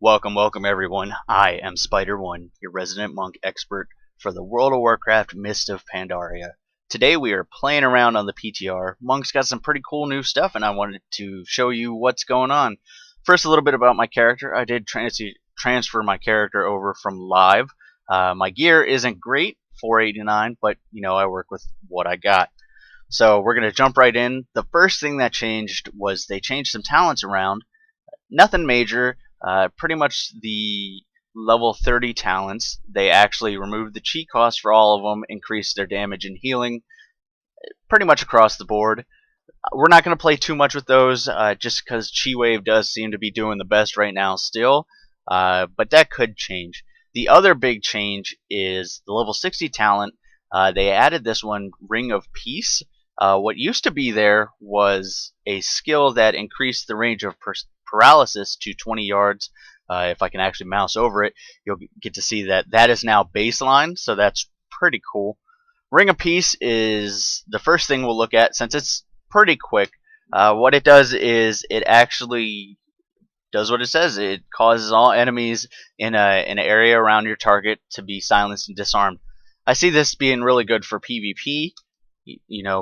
Welcome everyone. I am Spider1, your resident monk expert for the World of Warcraft Mist of Pandaria. Today we are playing around on the PTR. Monk's got some pretty cool new stuff and I wanted to show you what's going on. First, a little bit about my character. I did transfer my character over from live. My gear isn't great, 489, but I work with what I got. So we're going to jump right in. The first thing that changed was they changed some talents around. Nothing major. Pretty much the level 30 talents, they actually removed the chi cost for all of them, increased their damage and healing pretty much across the board. We're not going to play too much with those just because Chi Wave does seem to be doing the best right now still, but that could change. The other big change is the level 60 talent. They added this one, Ring of Peace. What used to be there was a skill that increased the range of paralysis to 20 yards. If I can actually mouse over it, you'll get to see that that is now baseline, so that's pretty cool. Ring of Peace is the first thing we'll look at since it's pretty quick. What it does is it actually does what it says. It causes all enemies in an area around your target to be silenced and disarmed. I see this being really good for PvP,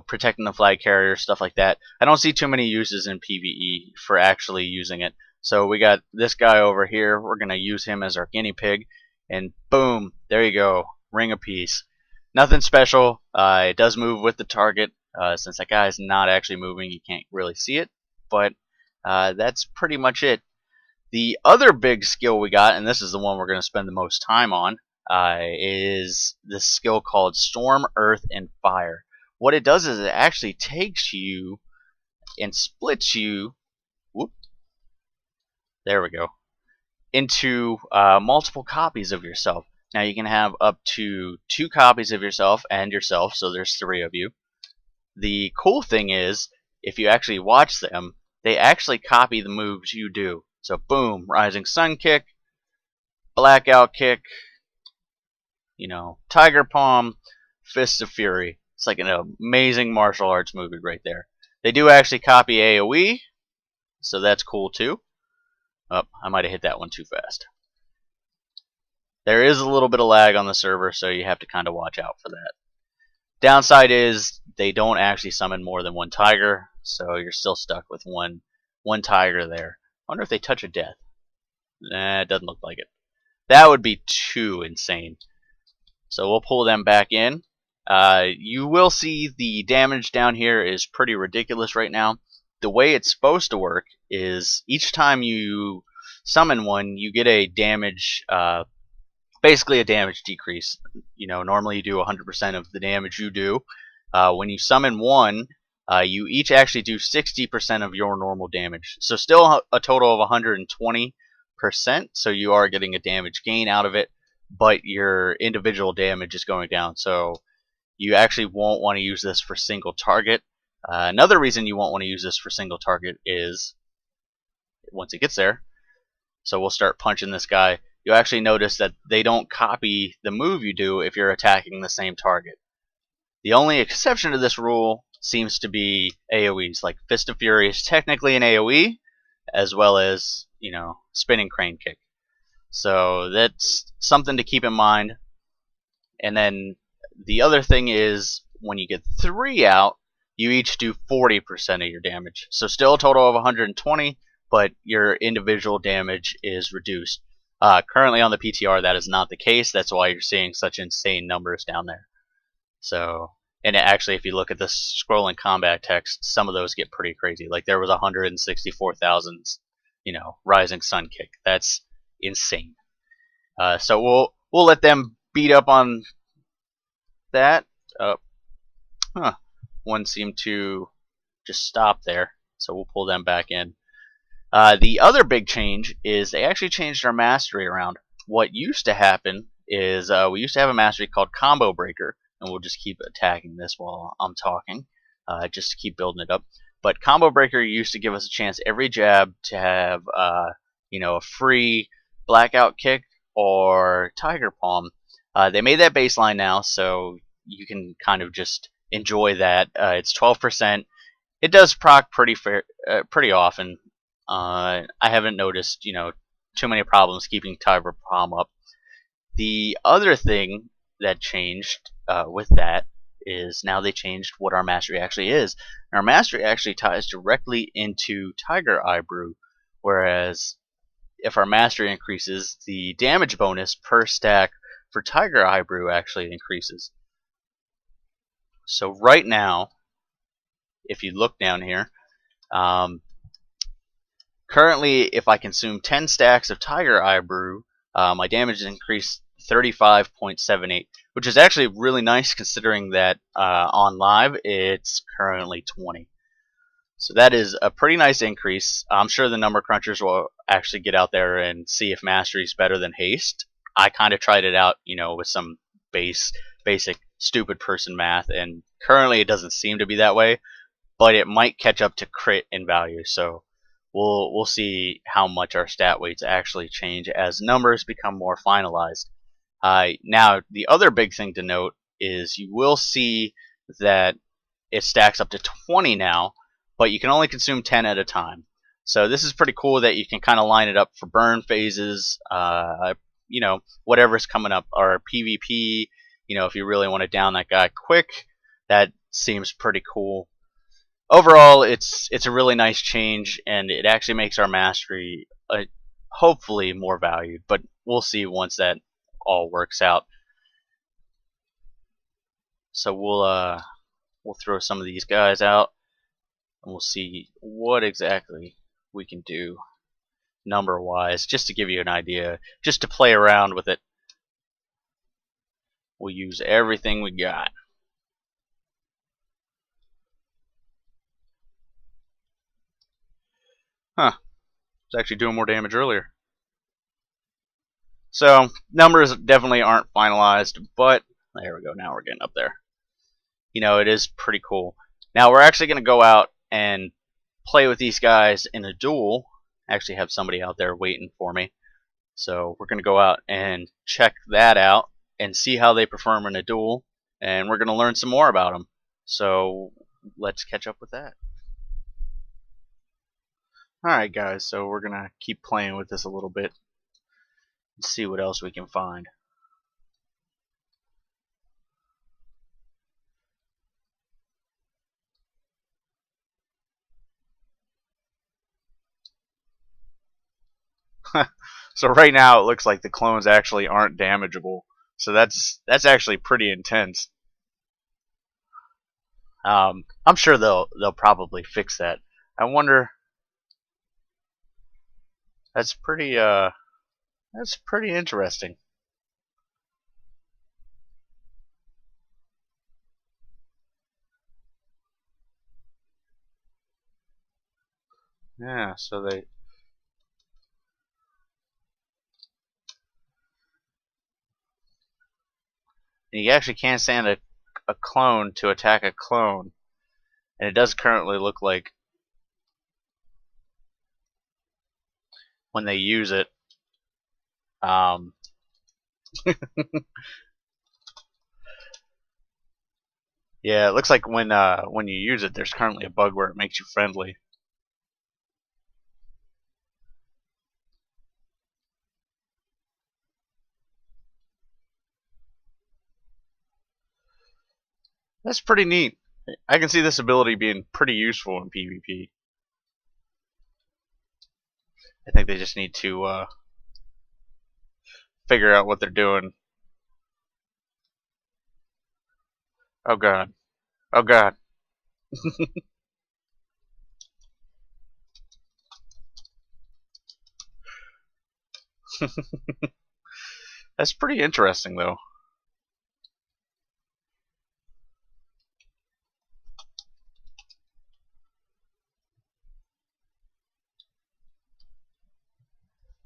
protecting the flag carrier, stuff like that. I don't see too many uses in PvE for actually using it. So we got this guy over here. We're going to use him as our guinea pig. And boom, there you go. Ring of Peace. Nothing special. It does move with the target. Since that guy's not actually moving, you can't really see it. But that's pretty much it. The other big skill we got, and this is the one we're going to spend the most time on, is this skill called Storm, Earth, and Fire. What it does is it actually takes you and splits you, there we go, into multiple copies of yourself. Now you can have up to 2 copies of yourself and yourself, so there's 3 of you. The cool thing is, if you actually watch them, they actually copy the moves you do. So boom, Rising Sun Kick, Blackout Kick, Tiger Palm, Fist of Fury. It's like an amazing martial arts movie right there. They do actually copy AoE, so that's cool too. Oh, I might have hit that one too fast. There is a little bit of lag on the server, so you have to kind of watch out for that. Downside is they don't actually summon more than 1 tiger, so you're still stuck with one tiger there. I wonder if they touch a death. Nah, it doesn't look like it. That would be too insane. So we'll pull them back in. You will see the damage down here is pretty ridiculous right now. The way it's supposed to work is each time you summon one, you get a damage, basically a damage decrease. Normally you do 100% of the damage you do. When you summon one, you each actually do 60% of your normal damage. So still a total of 120%, so you are getting a damage gain out of it, but your individual damage is going down. So you actually won't want to use this for single target. Another reason you won't want to use this for single target is once it gets there, so we'll start punching this guy, you'll actually notice that they don't copy the move you do if you're attacking the same target. The only exception to this rule seems to be AoEs, like Fist of Fury is technically an AoE, as well as, Spinning Crane Kick. So that's something to keep in mind. And then the other thing is, when you get 3 out, you each do 40% of your damage. So still a total of 120, but your individual damage is reduced. Currently on the PTR, that is not the case. That's why you're seeing such insane numbers down there. So, and actually, if you look at the scrolling combat text, some of those get pretty crazy. Like there was 164,000, Rising Sun Kick. That's insane. So we'll let them beat up on that. One seemed to just stop there, so we'll pull them back in. The other big change is they actually changed our mastery around. What used to happen is we used to have a mastery called Combo Breaker, and we'll just keep attacking this while I'm talking, just to keep building it up. But Combo Breaker used to give us a chance every jab to have a free Blackout Kick or Tiger Palm. They made that baseline now, so you can kind of just enjoy that. It's 12%. It does proc pretty often. I haven't noticed, too many problems keeping Tiger Palm up. The other thing that changed with that is now they changed what our mastery actually is. Our mastery actually ties directly into Tiger Eye Brew, whereas if our mastery increases, the damage bonus per stack for Tiger Eye Brew actually increases. So right now, if you look down here, currently if I consume 10 stacks of Tiger Eye Brew, my damage is increased 35.78, which is actually really nice considering that on live it's currently 20. So that is a pretty nice increase. I'm sure the number crunchers will actually get out there and see if mastery is better than haste. I kind of tried it out, with some basic stupid person math, and currently it doesn't seem to be that way, but it might catch up to crit in value. So we'll see how much our stat weights actually change as numbers become more finalized. Now, the other big thing to note is you will see that it stacks up to 20 now, but you can only consume 10 at a time. So this is pretty cool that you can kind of line it up for burn phases, whatever's coming up, or PvP, if you really want to down that guy quick. That seems pretty cool. Overall, it's a really nice change, and it actually makes our mastery hopefully more valued, but we'll see once that all works out. So we'll throw some of these guys out, and we'll see what exactly we can do number wise, just to give you an idea, just to play around with it. We'll use everything we got. Huh, it's actually doing more damage earlier. So numbers definitely aren't finalized, but there we go. Now we're getting up there. It is pretty cool. Now we're actually going to go out and play with these guys in a duel. I actually have somebody out there waiting for me. So we're going to go out and check that out and see how they perform in a duel, and we're going to learn some more about them. So let's catch up with that. Alright guys, so we're going to keep playing with this a little bit and see what else we can find. So right now it looks like the clones actually aren't damageable. So that's actually pretty intense. I'm sure they'll probably fix that. I wonder. That's pretty interesting. Yeah, so you actually can't stand a clone to attack a clone, and it does currently look like when they use it, yeah, it looks like when you use it, there's currently a bug where it makes you friendly. That's pretty neat. I can see this ability being pretty useful in PvP. I think they just need to figure out what they're doing. Oh god. Oh god. That's pretty interesting though.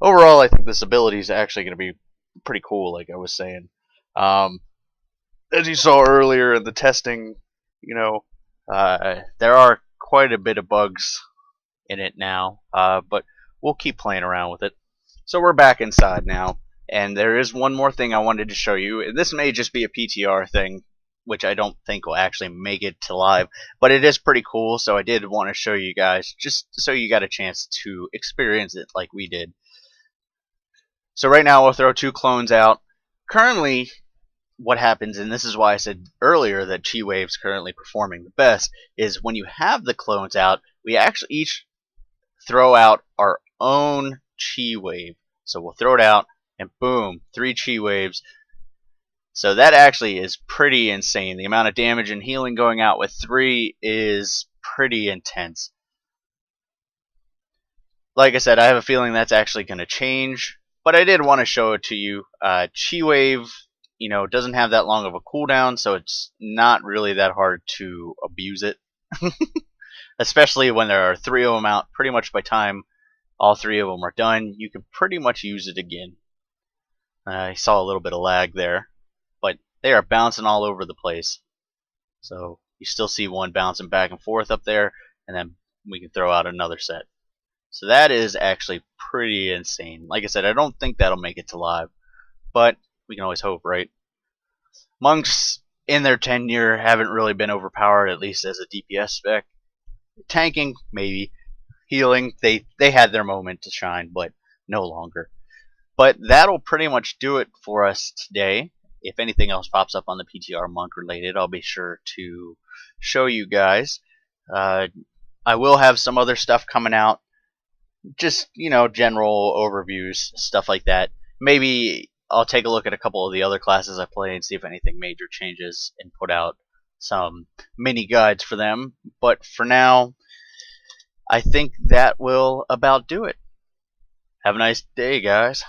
Overall, I think this ability is actually going to be pretty cool, like I was saying. As you saw earlier in the testing, there are quite a bit of bugs in it now, but we'll keep playing around with it. So we're back inside now, and there is one more thing I wanted to show you. And this may just be a PTR thing, which I don't think will actually make it to live, but it is pretty cool, so I did want to show you guys, just so you got a chance to experience it like we did. So right now we'll throw 2 clones out. Currently, what happens, and this is why I said earlier that Chi Wave's currently performing the best, is when you have the clones out, we actually each throw out our own Chi Wave. So we'll throw it out, and boom, 3 Chi Waves. So that actually is pretty insane. The amount of damage and healing going out with 3 is pretty intense. Like I said, I have a feeling that's actually going to change, but I did want to show it to you. Chi Wave, doesn't have that long of a cooldown, so it's not really that hard to abuse it. Especially when there are 3 of them out. Pretty much by time all 3 of them are done, you can pretty much use it again. I saw a little bit of lag there, but they are bouncing all over the place. So you still see one bouncing back and forth up there, and then we can throw out another set. So that is actually pretty insane. Like I said, I don't think that'll make it to live, but we can always hope, right? Monks in their tenure haven't really been overpowered, at least as a DPS spec. Tanking, maybe. Healing, they had their moment to shine, but no longer. But that'll pretty much do it for us today. If anything else pops up on the PTR monk related, I'll be sure to show you guys. I will have some other stuff coming out. Just, general overviews, stuff like that. Maybe I'll take a look at a couple of the other classes I play and see if anything major changes and put out some mini guides for them. But for now, I think that will about do it. Have a nice day, guys.